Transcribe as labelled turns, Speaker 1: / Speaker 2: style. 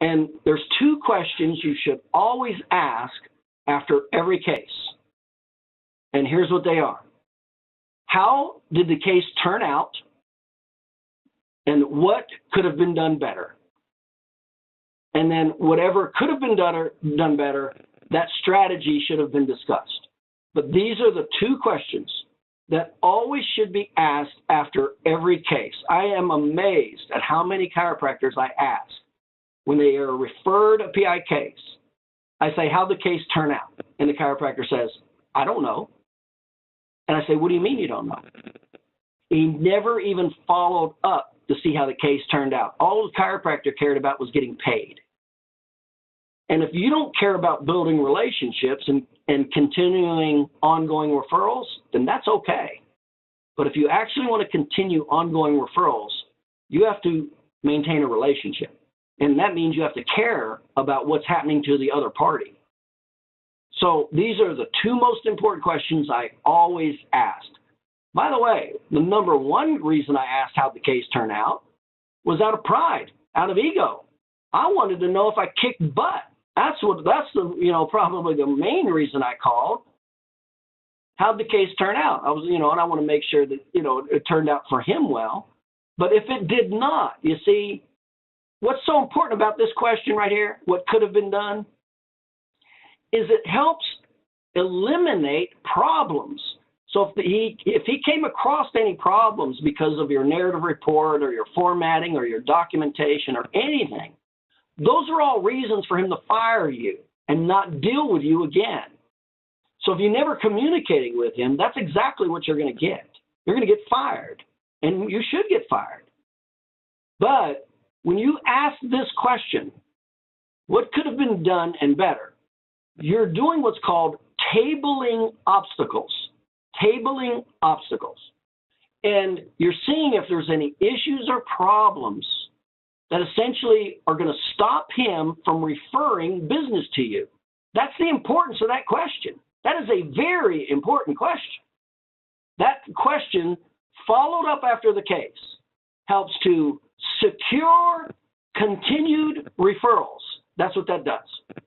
Speaker 1: And there's two questions you should always ask after every case. And here's what they are. How did the case turn out? And what could have been done better? And then whatever could have been done better, that strategy should have been discussed. But these are the two questions that always should be asked after every case. I am amazed at how many chiropractors I ask when they are referred a PI case. I say, how'd the case turn out? And the chiropractor says, I don't know. And I say, what do you mean you don't know? He never even followed up to see how the case turned out. All the chiropractor cared about was getting paid. And if you don't care about building relationships and continuing ongoing referrals, then that's okay. But if you actually want to continue ongoing referrals, you have to maintain a relationship. And that means you have to care about what's happening to the other party. So these are the two most important questions I always asked. By the way, the number one reason I asked how the case turned out was out of pride, out of ego. I wanted to know if I kicked butt. That's the probably the main reason I called. How'd the case turn out? And I want to make sure that, it turned out for him well. But if it did not, you see, what's so important about this question right here, what could have been done, is it helps eliminate problems. So if he came across any problems because of your narrative report or your formatting or your documentation or anything, those are all reasons for him to fire you and not deal with you again. So if you're never communicating with him, that's exactly what you're going to get. You're going to get fired, and you should get fired. But when you ask this question, what could have been done and better, you're doing what's called tabling obstacles. Tabling obstacles. And you're seeing if there's any issues or problems that essentially are going to stop him from referring business to you. That's the importance of that question. That is a very important question. That question, followed up after the case, helps to secure continued referrals. That's what that does.